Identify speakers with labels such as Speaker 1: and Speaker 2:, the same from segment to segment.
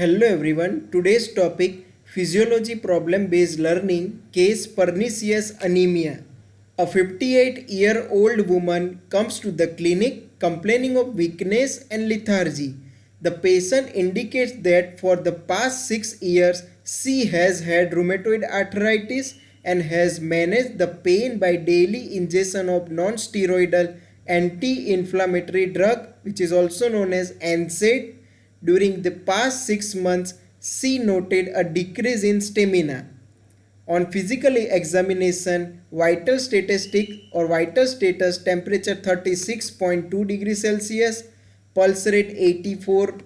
Speaker 1: Hello everyone, today's topic Physiology problem based learning case Pernicious Anemia. A 58-year-old woman comes to the clinic complaining of weakness and lethargy. The patient indicates that for the past 6 years she has had rheumatoid arthritis and has managed the pain by daily ingestion of non-steroidal anti-inflammatory drug which is also known as NSAID. During the past 6 months, she noted a decrease in stamina. On physical examination, vital statistic or vital status temperature 36.2 degrees Celsius, pulse rate 84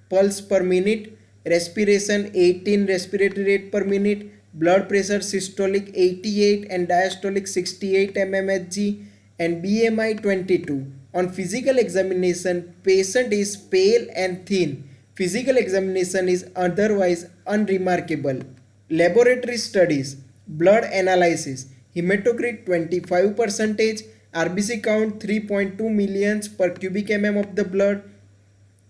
Speaker 1: pulse per minute, respiration 18 respiratory rate per minute, blood pressure systolic 88 and diastolic 68 mmHg, and BMI 22. On physical examination, patient is pale and thin. Physical examination is otherwise unremarkable. Laboratory studies, blood analysis, hematocrit 25%, RBC count 3.2 millions per cubic mm of the blood,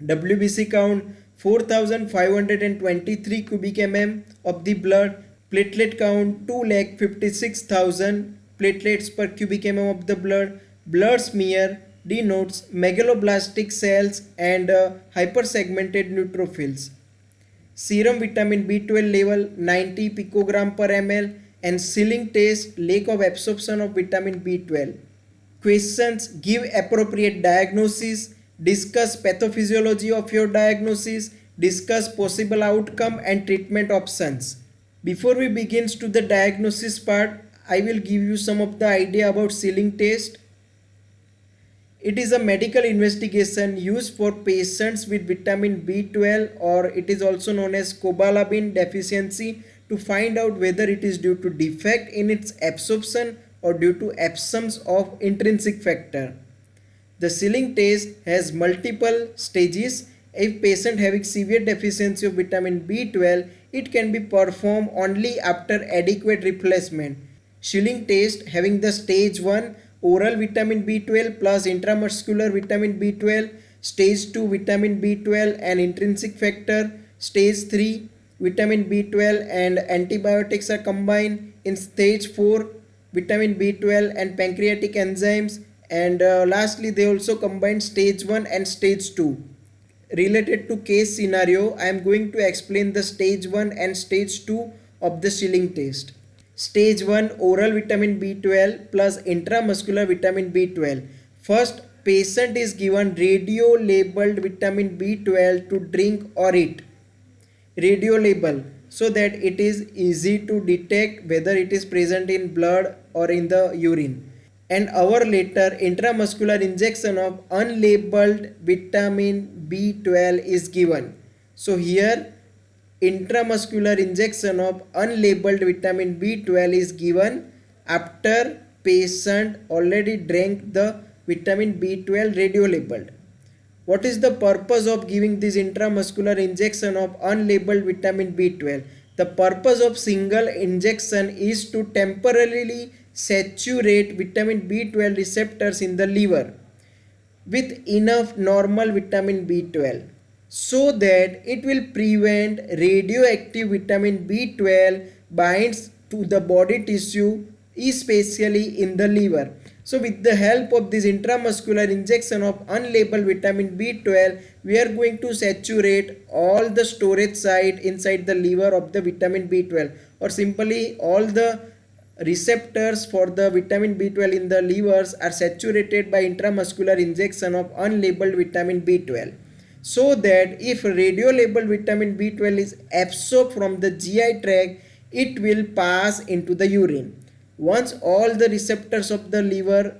Speaker 1: WBC count 4523 cubic mm of the blood, platelet count 2,56,000 platelets per cubic mm of the blood, blood smear denotes megaloblastic cells and hypersegmented neutrophils. Serum vitamin B12 level 90 picogram per ml and Schilling test lack of absorption of vitamin B12. Questions: give appropriate diagnosis, discuss pathophysiology of your diagnosis, discuss possible outcome and treatment options. Before we begin to the diagnosis part, I will give you some of the idea about Schilling test. It is a medical investigation used for patients with vitamin B12 or it is also known as cobalamin deficiency to find out whether it is due to defect in its absorption or due to absence of intrinsic factor. The Schilling test has multiple stages. If patient having severe deficiency of vitamin B12, it can be performed only after adequate replacement. Schilling test having the stage 1 oral vitamin B12 plus intramuscular vitamin B12, stage 2 vitamin B12 and intrinsic factor, stage 3 vitamin B12 and antibiotics are combined, in stage 4 vitamin B12 and pancreatic enzymes, and lastly they also combine stage 1 and stage 2. Related to case scenario, I am going to explain the stage 1 and stage 2 of the Schilling test. Stage 1 oral vitamin B12 plus intramuscular vitamin B12. First, patient is given radio labeled vitamin B12 to drink or eat. Radio label so that it is easy to detect whether it is present in blood or in the urine. An hour later, intramuscular injection of unlabeled vitamin B12 is given. So here intramuscular injection of unlabeled vitamin B12 is given after patient already drank the vitamin B12 radio labeled. What is the purpose of giving this intramuscular injection of unlabeled vitamin B12? The purpose of single injection is to temporarily saturate vitamin B12 receptors in the liver with enough normal vitamin B12, so that it will prevent radioactive vitamin B12 binds to the body tissue, especially in the liver. So with the help of this intramuscular injection of unlabeled vitamin B12, we are going to saturate all the storage site inside the liver of the vitamin B12, or simply all the receptors for the vitamin B12 in the livers are saturated by intramuscular injection of unlabeled vitamin B12, so that if radio labeled vitamin B12 is absorbed from the GI tract, it will pass into the urine. Once all the receptors of the liver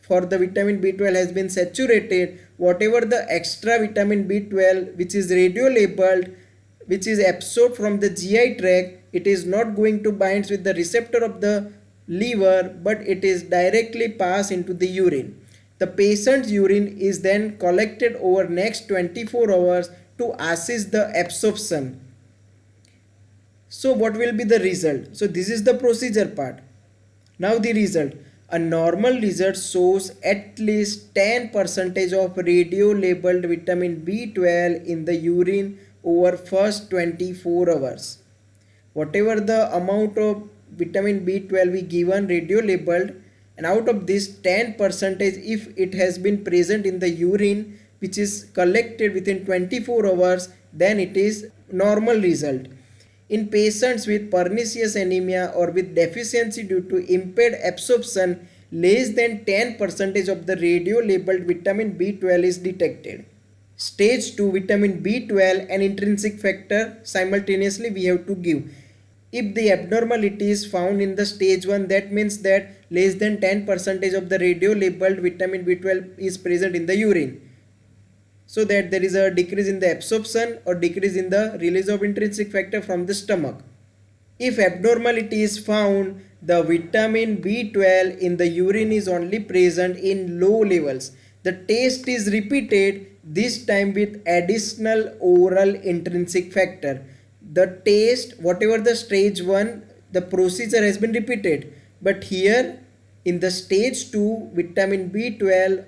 Speaker 1: for the vitamin B12 has been saturated, whatever the extra vitamin B12 which is radio labeled, which is absorbed from the GI tract, it is not going to bind with the receptor of the liver, but it is directly pass into the urine. The patient's urine is then collected over next 24 hours to assess the absorption. So what will be the result? So this is the procedure part. Now the result. A normal result shows at least 10% of radio labeled vitamin B12 in the urine over first 24 hours. Whatever the amount of vitamin B12 we given radio labeled, and out of this 10% if it has been present in the urine which is collected within 24 hours, then it is normal result. In patients with pernicious anemia or with deficiency due to impaired absorption, less than 10% of the radio labeled vitamin B12 is detected. Stage 2 vitamin B12 and intrinsic factor simultaneously we have to give. If the abnormality is found in the stage 1, that means that less than 10% of the radio labeled vitamin B12 is present in the urine, so that there is a decrease in the absorption or decrease in the release of intrinsic factor from the stomach. If abnormality is found, the vitamin B12 in the urine is only present in low levels. The test is repeated, this time with additional oral intrinsic factor. The test, whatever the stage 1, the procedure has been repeated, but here in the stage 2 vitamin B12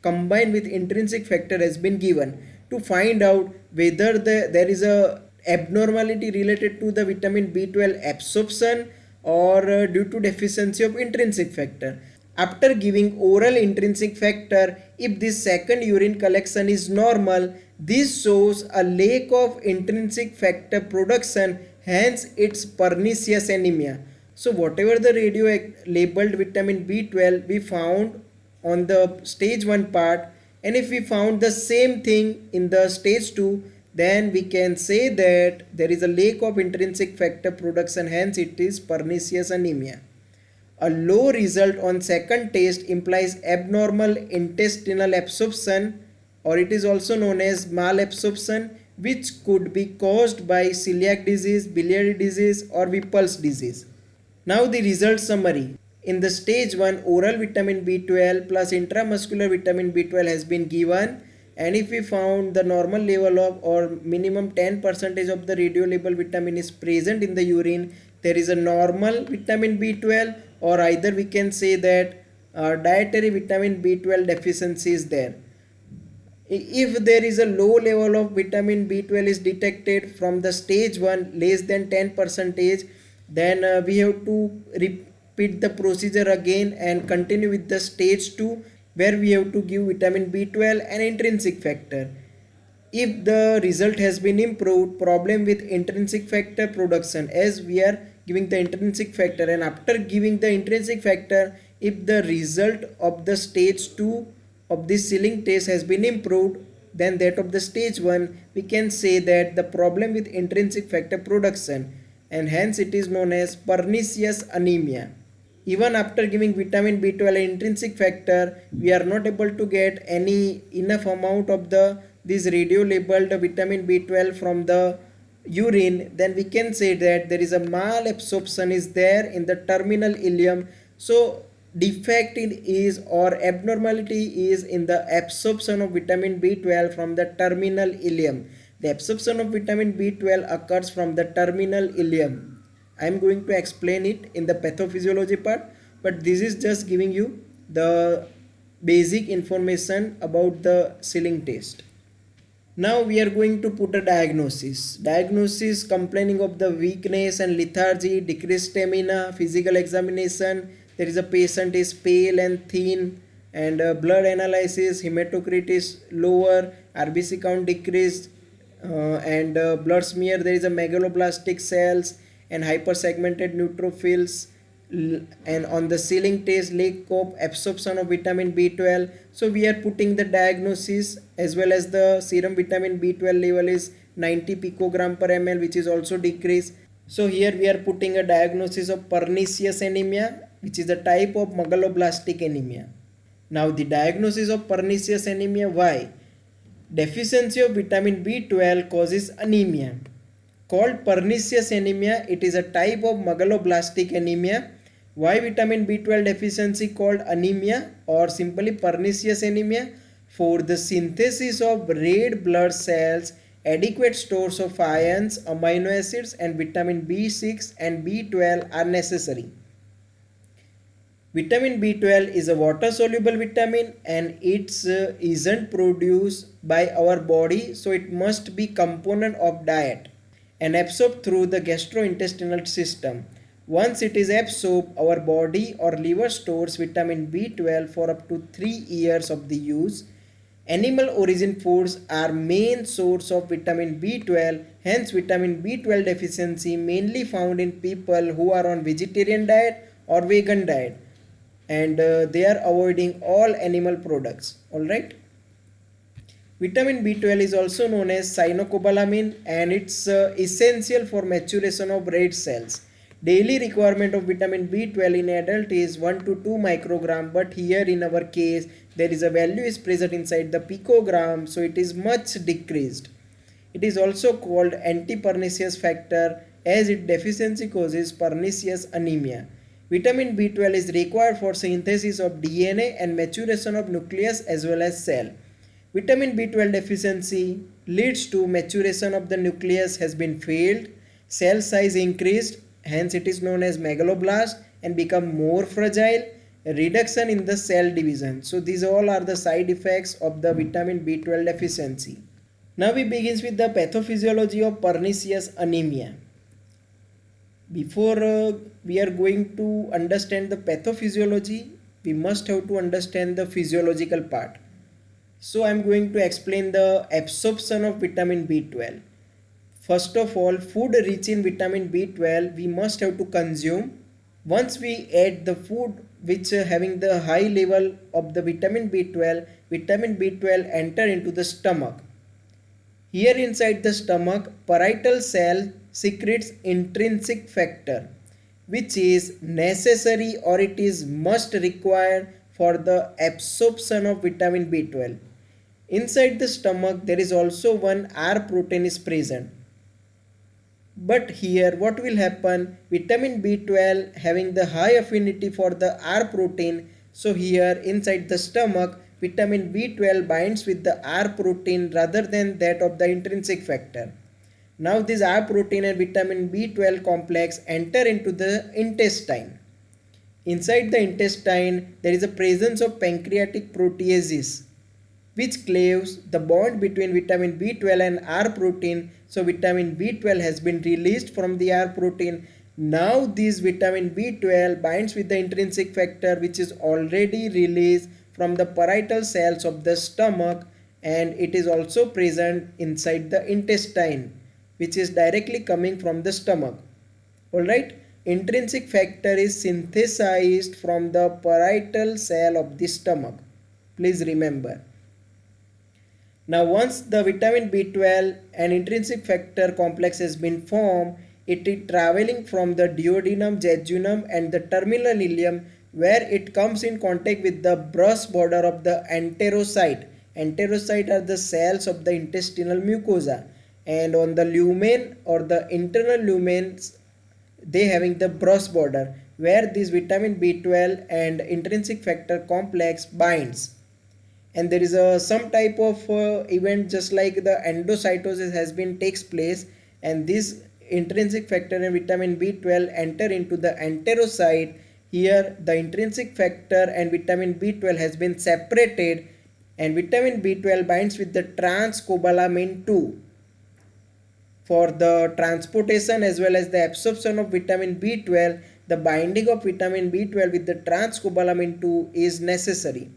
Speaker 1: combined with intrinsic factor has been given to find out whether there is a abnormality related to the vitamin B12 absorption or due to deficiency of intrinsic factor. After giving oral intrinsic factor, if this second urine collection is normal, this shows a lack of intrinsic factor production, hence it's pernicious anemia. So whatever the radio labeled vitamin B12 we found on the stage 1 part, and if we found the same thing in the stage 2, then we can say that there is a lack of intrinsic factor production, hence it is pernicious anemia. A low result on second test implies abnormal intestinal absorption, or it is also known as malabsorption, which could be caused by celiac disease, biliary disease or Whipple's disease. Now the result summary. In the stage 1, oral vitamin B12 plus intramuscular vitamin B12 has been given, and if we found the normal level of or minimum 10% of the radio labeled vitamin is present in the urine, there is a normal vitamin B12, or either we can say that dietary vitamin B12 deficiency is there. If there is a low level of vitamin B12 is detected from the stage 1 less than 10%, then we have to repeat the procedure again and continue with the stage 2, where we have to give vitamin B12 and intrinsic factor. If the result has been improved, problem with intrinsic factor production, as we are giving the intrinsic factor, and after giving the intrinsic factor, if the result of the stage 2 of this Schilling test has been improved than that of the stage 1, we can say that the problem with intrinsic factor production, and hence it is known as pernicious anemia. Even after giving vitamin B12 and intrinsic factor, we are not able to get any enough amount of this radio labeled vitamin B12 from the urine, then we can say that there is a malabsorption is there in the terminal ileum. So defect is or abnormality is in the absorption of vitamin B12 from the terminal ileum. The absorption of vitamin B12 occurs from the terminal ileum. I am going to explain it in the pathophysiology part, but this is just giving you the basic information about the Schilling test. Now we are going to put a diagnosis. Diagnosis complaining of the weakness and lethargy, decreased stamina, physical examination. There is a patient is pale and thin, and blood analysis, hematocrit is lower, RBC count decreased, and blood smear there is a megaloblastic cells and hypersegmented neutrophils, and on the Schilling test lack of absorption of vitamin B12. So we are putting the diagnosis as well as the serum vitamin B12 level is 90 picogram per ml, which is also decreased. So here we are putting a diagnosis of pernicious anemia, which is a type of megaloblastic anemia. Now the diagnosis of pernicious anemia, why? Deficiency of vitamin B12 causes anemia. Called pernicious anemia, it is a type of megaloblastic anemia. Why vitamin B12 deficiency called anemia or simply pernicious anemia? For the synthesis of red blood cells, adequate stores of ions, amino acids and vitamin B6 and B12 are necessary. Vitamin B12 is a water soluble vitamin and it isn't produced by our body, so it must be component of diet and absorbed through the gastrointestinal system. Once it is absorbed, our body or liver stores vitamin B12 for up to 3 years of the use. Animal origin foods are main source of vitamin B12, hence vitamin B12 deficiency mainly found in people who are on vegetarian diet or vegan diet, and they are avoiding all animal products. All right. Vitamin B12 is also known as cyanocobalamin and it's essential for maturation of red cells. Daily requirement of vitamin B12 in adult is 1 to 2 microgram, but here in our case there is a value is present inside the picogram, so it is much decreased. It is also called anti-pernicious factor as its deficiency causes pernicious anemia. Vitamin B12 is required for synthesis of DNA and maturation of nucleus as well as cell. Vitamin B12 deficiency leads to maturation of the nucleus has been failed, cell size increased, hence it is known as megaloblast, and become more fragile, reduction in the cell division. So these all are the side effects of the vitamin B12 deficiency. Now we begins with the pathophysiology of pernicious anemia. Before we are going to understand the pathophysiology, we must have to understand the physiological part. So I am going to explain the absorption of vitamin B12. First of all, food rich in vitamin B12 we must have to consume. Once we add the food which having the high level of the vitamin B12 enter into the stomach. Here inside the stomach, parietal cell secretes intrinsic factor which is necessary or it is must required for the absorption of vitamin B12. Inside the stomach there is also one R protein is present. But here what will happen, vitamin B12 having the high affinity for the R protein, so here inside the stomach vitamin B12 binds with the R protein rather than that of the intrinsic factor. Now this R protein and vitamin B12 complex enter into the intestine. Inside the intestine there is a presence of pancreatic proteases which cleaves the bond between vitamin B12 and R protein. So vitamin B12 has been released from the R protein. Now this vitamin B12 binds with the intrinsic factor which is already released from the parietal cells of the stomach, and it is also present inside the intestine which is directly coming from the stomach. Alright, intrinsic factor is synthesized from the parietal cell of the stomach. Please remember. Now once the vitamin B12 and intrinsic factor complex has been formed, it is traveling from the duodenum, jejunum and the terminal ileum where it comes in contact with the brush border of the enterocyte. Enterocyte are the cells of the intestinal mucosa, and on the lumen or the internal lumens they having the brush border where this vitamin B12 and intrinsic factor complex binds. And there is some type of event just like the endocytosis has been takes place, and this intrinsic factor and vitamin B12 enter into the enterocyte. Here the intrinsic factor and vitamin B12 has been separated, and vitamin B12 binds with the transcobalamin 2 for the transportation as well as the absorption of vitamin B12. The binding of vitamin B12 with the transcobalamin 2 is necessary.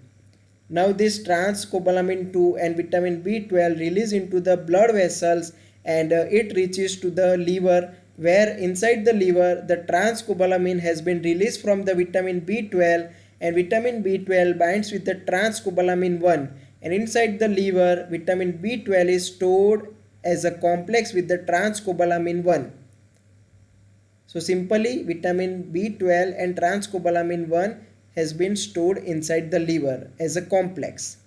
Speaker 1: Now this transcobalamin 2 and vitamin B12 release into the blood vessels, and it reaches to the liver where inside the liver the transcobalamin has been released from the vitamin B12, and vitamin B12 binds with the transcobalamin 1, and inside the liver vitamin B12 is stored as a complex with the transcobalamin 1. So simply vitamin B12 and transcobalamin 1 has been stored inside the liver as a complex.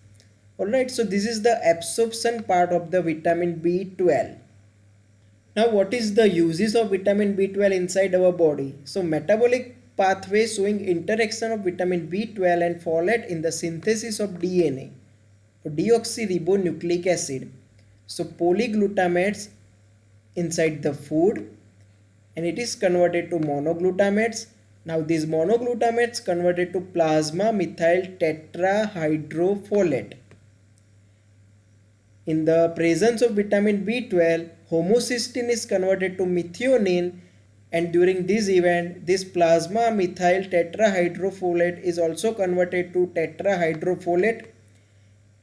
Speaker 1: Alright, so this is the absorption part of the vitamin B12. Now what is the uses of vitamin B12 inside our body? So metabolic pathway showing interaction of vitamin B12 and folate in the synthesis of DNA, deoxyribonucleic acid. So polyglutamates inside the food, and it is converted to monoglutamates. Now these monoglutamates converted to plasma methyl tetrahydrofolate. In the presence of vitamin B12, homocysteine is converted to methionine, and during this event, this plasma methyl tetrahydrofolate is also converted to tetrahydrofolate.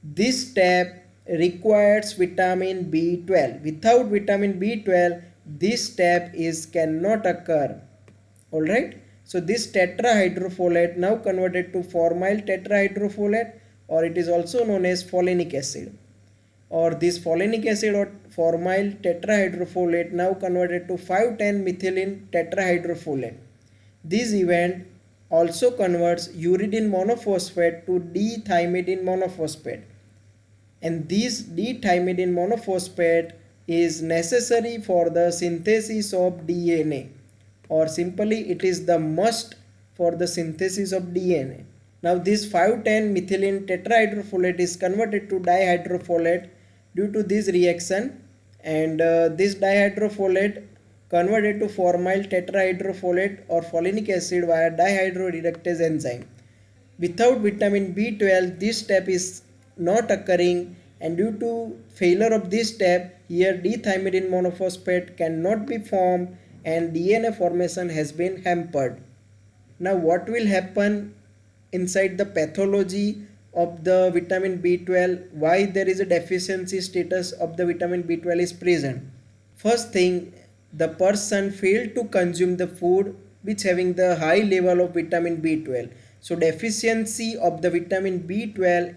Speaker 1: This step requires vitamin B12. Without vitamin B12, this step cannot occur. Alright. So this tetrahydrofolate now converted to formyl tetrahydrofolate, or it is also known as folinic acid. Or this folinic acid or formyl tetrahydrofolate now converted to 5,10-methylene tetrahydrofolate. This event also converts uridine monophosphate to D-thymidine monophosphate, and this D-thymidine monophosphate is necessary for the synthesis of DNA, or simply it is the must for the synthesis of DNA. Now this 5,10-methylene tetrahydrofolate is converted to dihydrofolate due to this reaction, and this dihydrofolate converted to formyl tetrahydrofolate or folinic acid via dihydroreductase enzyme. Without vitamin B12, this step is not occurring, and due to failure of this step, here D-thymidine monophosphate cannot be formed and DNA formation has been hampered. Now what will happen inside the pathology of the vitamin B12, why there is a deficiency status of the vitamin B12 is present? First thing, the person failed to consume the food which having the high level of vitamin B12. So deficiency of the vitamin B12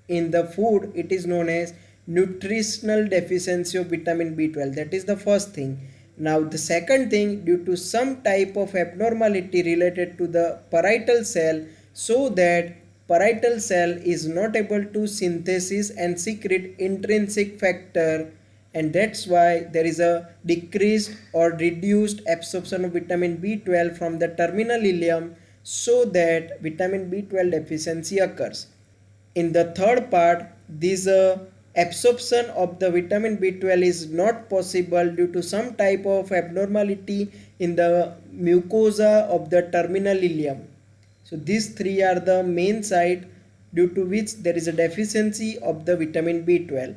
Speaker 1: in the food, it is known as nutritional deficiency of vitamin B12. That is the first thing. Now the second thing, due to some type of abnormality related to the parietal cell, so that parietal cell is not able to synthesis and secrete intrinsic factor, and that's why there is a decreased or reduced absorption of vitamin B12 from the terminal ileum, so that vitamin B12 deficiency occurs. In the third part, this absorption of the vitamin B12 is not possible due to some type of abnormality in the mucosa of the terminal ileum. So these three are the main site due to which there is a deficiency of the vitamin B12.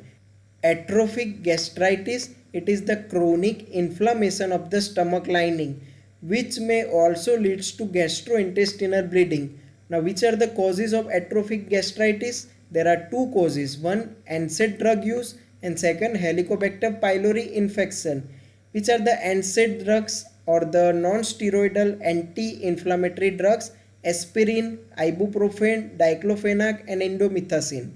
Speaker 1: Atrophic gastritis, it is the chronic inflammation of the stomach lining, which may also leads to gastrointestinal bleeding. Now which are the causes of atrophic gastritis? There are two causes. One, NSAID drug use, and second, Helicobacter pylori infection. Which are the NSAID drugs or the non-steroidal anti-inflammatory drugs? Aspirin, ibuprofen, diclofenac and indomethacin.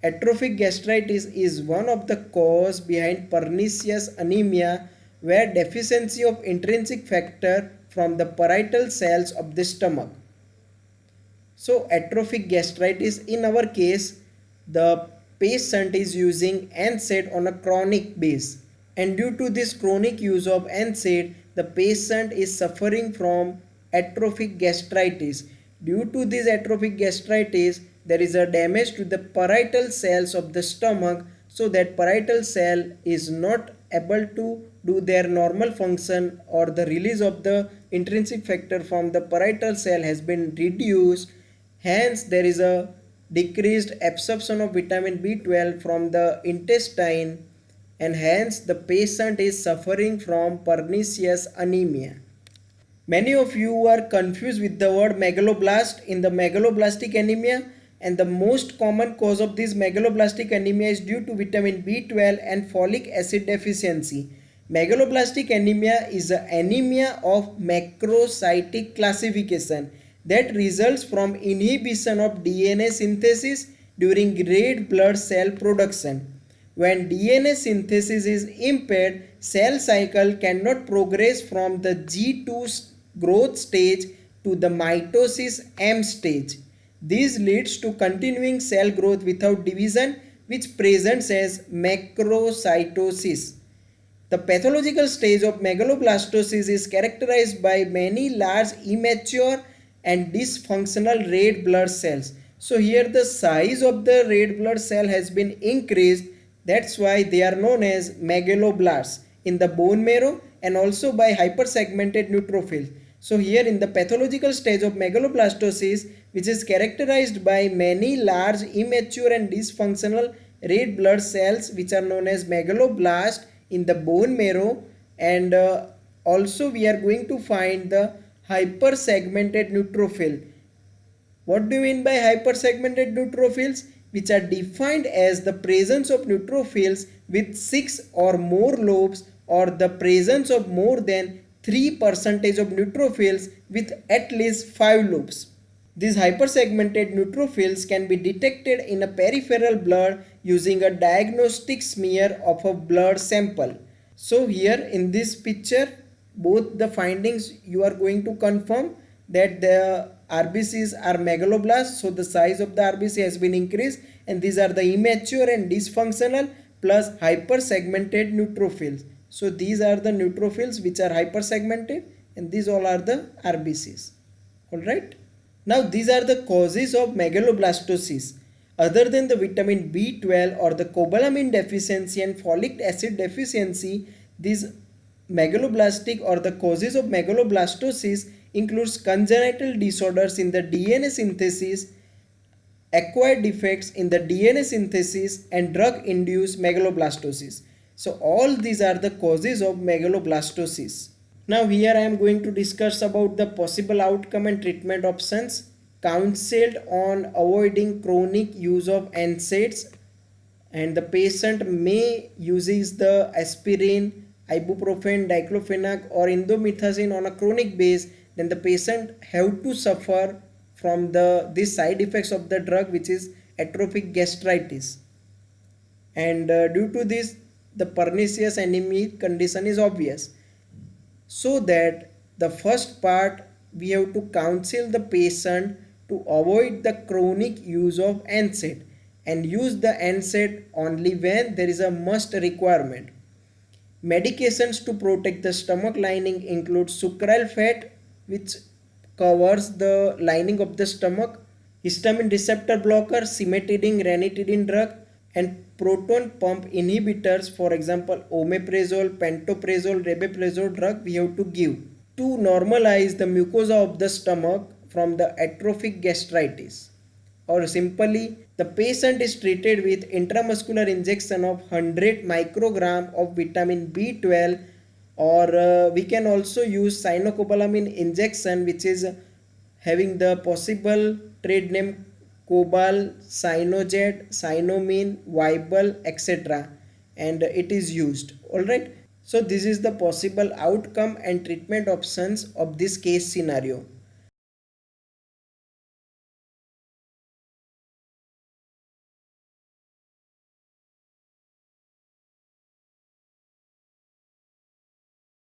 Speaker 1: Atrophic gastritis is one of the cause behind pernicious anemia, where deficiency of intrinsic factor from the parietal cells of the stomach. So atrophic gastritis, in our case, the patient is using NSAID on a chronic base, and due to this chronic use of NSAID, the patient is suffering from atrophic gastritis. Due to this atrophic gastritis, there is a damage to the parietal cells of the stomach, so that parietal cell is not able to do their normal function, or the release of the intrinsic factor from the parietal cell has been reduced. Hence there is a decreased absorption of vitamin B12 from the intestine, and hence the patient is suffering from pernicious anemia. Many of you are confused with the word megaloblast in the megaloblastic anemia, and the most common cause of this megaloblastic anemia is due to vitamin B12 and folic acid deficiency. Megaloblastic anemia is an anemia of macrocytic classification that results from inhibition of DNA synthesis during red blood cell production. When DNA synthesis is impaired, cell cycle cannot progress from the G2 growth stage to the mitosis M stage. This leads to continuing cell growth without division, which presents as macrocytosis. The pathological stage of megaloblastosis is characterized by many large immature and dysfunctional red blood cells. So here the size of the red blood cell has been increased. That's why they are known as megaloblasts in the bone marrow, and also by hypersegmented neutrophils. So here in the pathological stage of megaloblastosis, which is characterized by many large, immature and dysfunctional red blood cells which are known as megaloblast in the bone marrow, and also we are going to find the hypersegmented neutrophil. What do you mean by hypersegmented neutrophils? Which are defined as the presence of neutrophils with 6 or more lobes, or the presence of more than 3% of neutrophils with at least 5 lobes. These hypersegmented neutrophils can be detected in a peripheral blood using a diagnostic smear of a blood sample. So here in this picture, both the findings you are going to confirm that the RBCs are megaloblasts, so the size of the RBC has been increased, and these are the immature and dysfunctional plus hypersegmented neutrophils. So these are the neutrophils which are hypersegmented, and these all are the RBCs. Alright. Now these are the causes of megaloblastosis. Other than the vitamin B12 or the cobalamin deficiency and folic acid deficiency, these megaloblastic or the causes of megaloblastosis includes congenital disorders in the DNA synthesis, acquired defects in the DNA synthesis, and drug-induced megaloblastosis. So all these are the causes of megaloblastosis. Now here I am going to discuss about the possible outcome and treatment options. Counseled on avoiding chronic use of NSAIDs, and the patient may uses the aspirin, ibuprofen, diclofenac or indomethacin on a chronic base, then the patient have to suffer from these side effects of the drug, which is atrophic gastritis. And due to this, the pernicious anemia condition is obvious. So that the first part, we have to counsel the patient to avoid the chronic use of NSAID and use the NSAID only when there is a must requirement. Medications to protect the stomach lining include sucral fat, which covers the lining of the stomach, histamine receptor blocker, cimetidine, ranitidine drug, and proton pump inhibitors, for example omeprazole, pantoprazole, rabeprazole drug we have to give to normalize the mucosa of the stomach from the atrophic gastritis. Or simply, the patient is treated with intramuscular injection of 100 microgram of vitamin B12, or we can also use cyanocobalamin injection, which is having the possible trade name Cobal, Cyanojet, Cynomine, Vibal, etc. and it is used. Alright. So this is the possible outcome and treatment options of this case scenario.